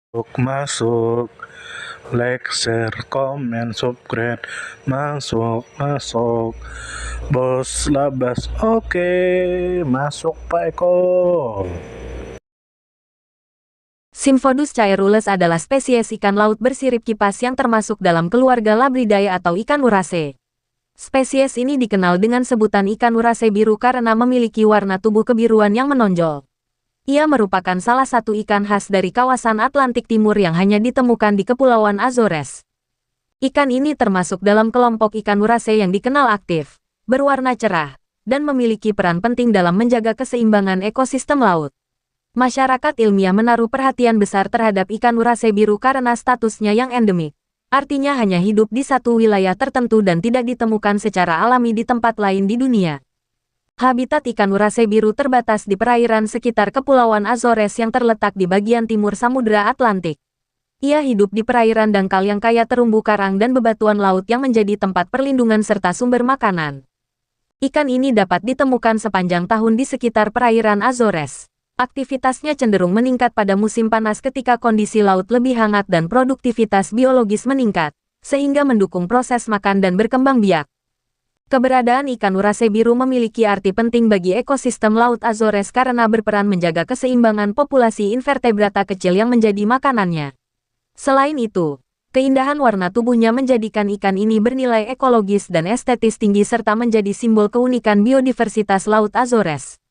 Masuk, like, share, comment, subscribe, masuk, bos labas, oke, masuk Pak Eko. Symphodus caeruleus adalah spesies ikan laut bersirip kipas yang termasuk dalam keluarga Labridae atau ikan urase. Spesies ini dikenal dengan sebutan ikan urase biru karena memiliki warna tubuh kebiruan yang menonjol. Ia merupakan salah satu ikan khas dari kawasan Atlantik Timur yang hanya ditemukan di Kepulauan Azores. Ikan ini termasuk dalam kelompok ikan urase yang dikenal aktif, berwarna cerah, dan memiliki peran penting dalam menjaga keseimbangan ekosistem laut. Masyarakat ilmiah menaruh perhatian besar terhadap ikan urase biru karena statusnya yang endemik. Artinya hanya hidup di satu wilayah tertentu dan tidak ditemukan secara alami di tempat lain di dunia. Habitat ikan urase biru terbatas di perairan sekitar Kepulauan Azores yang terletak di bagian timur Samudra Atlantik. Ia hidup di perairan dangkal yang kaya terumbu karang dan bebatuan laut yang menjadi tempat perlindungan serta sumber makanan. Ikan ini dapat ditemukan sepanjang tahun di sekitar perairan Azores. Aktivitasnya cenderung meningkat pada musim panas ketika kondisi laut lebih hangat dan produktivitas biologis meningkat, sehingga mendukung proses makan dan berkembang biak. Keberadaan ikan urase biru memiliki arti penting bagi ekosistem Laut Azores karena berperan menjaga keseimbangan populasi invertebrata kecil yang menjadi makanannya. Selain itu, keindahan warna tubuhnya menjadikan ikan ini bernilai ekologis dan estetis tinggi serta menjadi simbol keunikan biodiversitas Laut Azores.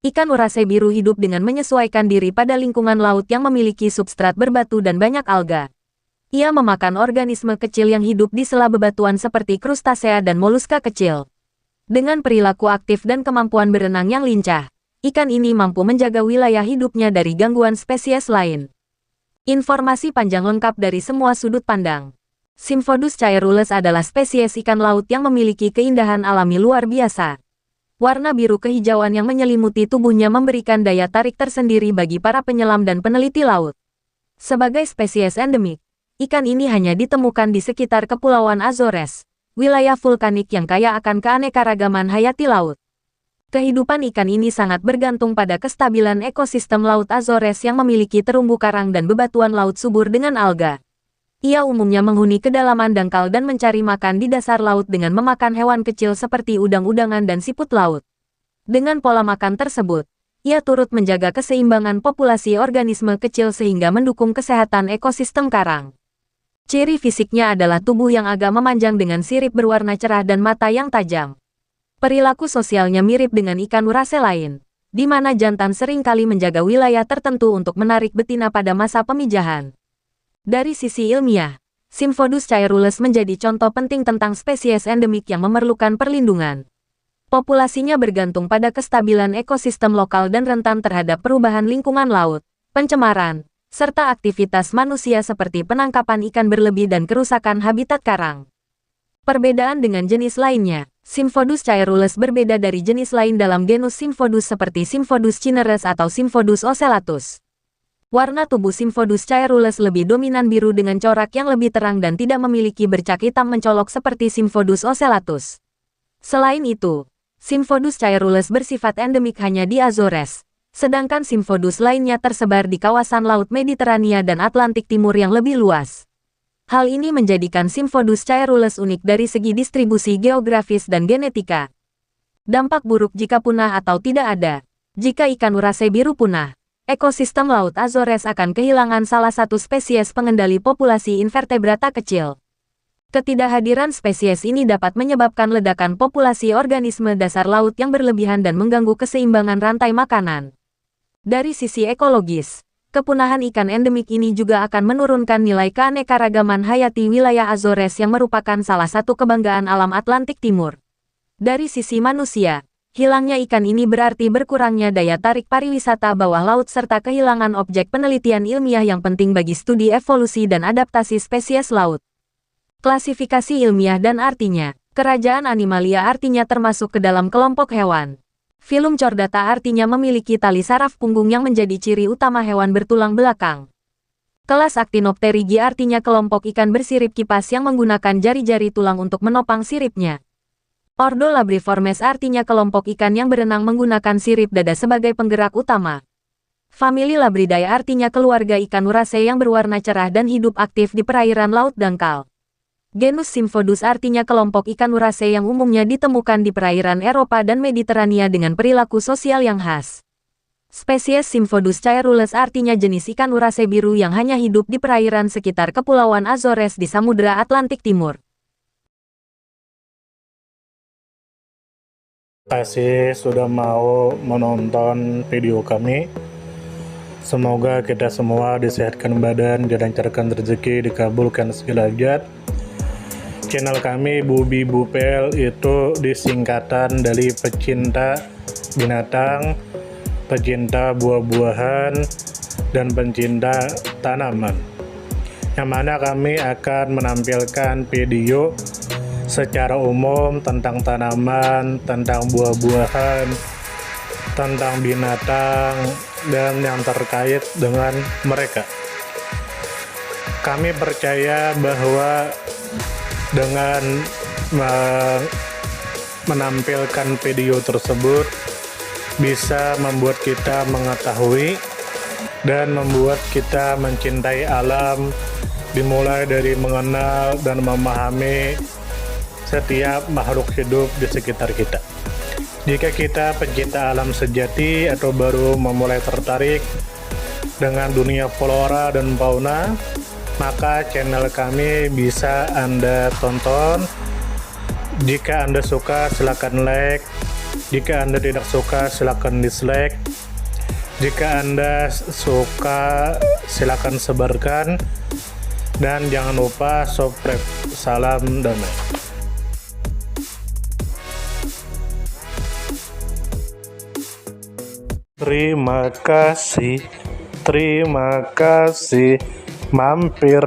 Ikan urase biru hidup dengan menyesuaikan diri pada lingkungan laut yang memiliki substrat berbatu dan banyak alga. Ia memakan organisme kecil yang hidup di sela bebatuan seperti krustasea dan moluska kecil. Dengan perilaku aktif dan kemampuan berenang yang lincah, ikan ini mampu menjaga wilayah hidupnya dari gangguan spesies lain. Informasi panjang lengkap dari semua sudut pandang. Symphodus caeruleus adalah spesies ikan laut yang memiliki keindahan alami luar biasa. Warna biru kehijauan yang menyelimuti tubuhnya memberikan daya tarik tersendiri bagi para penyelam dan peneliti laut. Sebagai spesies endemik, ikan ini hanya ditemukan di sekitar Kepulauan Azores, wilayah vulkanik yang kaya akan keanekaragaman hayati laut. Kehidupan ikan ini sangat bergantung pada kestabilan ekosistem Laut Azores yang memiliki terumbu karang dan bebatuan laut subur dengan alga. Ia umumnya menghuni kedalaman dangkal dan mencari makan di dasar laut dengan memakan hewan kecil seperti udang-udangan dan siput laut. Dengan pola makan tersebut, ia turut menjaga keseimbangan populasi organisme kecil sehingga mendukung kesehatan ekosistem karang. Ciri fisiknya adalah tubuh yang agak memanjang dengan sirip berwarna cerah dan mata yang tajam. Perilaku sosialnya mirip dengan ikan urase lain, di mana jantan sering kali menjaga wilayah tertentu untuk menarik betina pada masa pemijahan. Dari sisi ilmiah, Symphodus caeruleus menjadi contoh penting tentang spesies endemik yang memerlukan perlindungan. Populasinya bergantung pada kestabilan ekosistem lokal dan rentan terhadap perubahan lingkungan laut, pencemaran, serta aktivitas manusia seperti penangkapan ikan berlebih dan kerusakan habitat karang. Perbedaan dengan jenis lainnya, Symphodus caeruleus berbeda dari jenis lain dalam genus Symphodus seperti Symphodus cinereus atau Symphodus ocellatus. Warna tubuh Symphodus caeruleus lebih dominan biru dengan corak yang lebih terang dan tidak memiliki bercak hitam mencolok seperti Symphodus ocellatus. Selain itu, Symphodus caeruleus bersifat endemik hanya di Azores. Sedangkan Symphodus lainnya tersebar di kawasan Laut Mediterania dan Atlantik Timur yang lebih luas. Hal ini menjadikan Symphodus caeruleus unik dari segi distribusi geografis dan genetika. Dampak buruk jika punah atau tidak ada. Jika ikan urase biru punah, ekosistem Laut Azores akan kehilangan salah satu spesies pengendali populasi invertebrata kecil. Ketidakhadiran spesies ini dapat menyebabkan ledakan populasi organisme dasar laut yang berlebihan dan mengganggu keseimbangan rantai makanan. Dari sisi ekologis, kepunahan ikan endemik ini juga akan menurunkan nilai keanekaragaman hayati wilayah Azores yang merupakan salah satu kebanggaan alam Atlantik Timur. Dari sisi manusia, hilangnya ikan ini berarti berkurangnya daya tarik pariwisata bawah laut serta kehilangan objek penelitian ilmiah yang penting bagi studi evolusi dan adaptasi spesies laut. Klasifikasi ilmiah dan artinya, kerajaan Animalia artinya termasuk ke dalam kelompok hewan. Filum Chordata artinya memiliki tali saraf punggung yang menjadi ciri utama hewan bertulang belakang. Kelas Actinopterigi artinya kelompok ikan bersirip kipas yang menggunakan jari-jari tulang untuk menopang siripnya. Ordo Labriformes artinya kelompok ikan yang berenang menggunakan sirip dada sebagai penggerak utama. Famili Labridae artinya keluarga ikan urasei yang berwarna cerah dan hidup aktif di perairan laut dangkal. Genus Symphodus artinya kelompok ikan urasei yang umumnya ditemukan di perairan Eropa dan Mediterania dengan perilaku sosial yang khas. Spesies Symphodus caeruleus artinya jenis ikan urasei biru yang hanya hidup di perairan sekitar Kepulauan Azores di Samudra Atlantik Timur. Terima kasih sudah mau menonton video kami. Semoga kita semua disehatkan badan, dilancarkan rezeki, dikabulkan segala hajat. Channel kami Bubi Bupel itu disingkatan dari pecinta binatang, pecinta buah-buahan, dan pencinta tanaman. Yang mana kami akan menampilkan video secara umum tentang tanaman, tentang buah-buahan, tentang binatang, dan yang terkait dengan mereka. Kami percaya bahwa dengan menampilkan video tersebut bisa membuat kita mengetahui dan membuat kita mencintai alam, dimulai dari mengenal dan memahami setiap makhluk hidup di sekitar kita. Jika kita pencinta alam sejati atau baru memulai tertarik dengan dunia flora dan fauna, maka channel kami bisa Anda tonton. Jika Anda suka, silakan like. Jika Anda tidak suka, silakan dislike. Jika Anda suka, silakan sebarkan. Dan jangan lupa subscribe. Salam damai. Terima kasih mampir.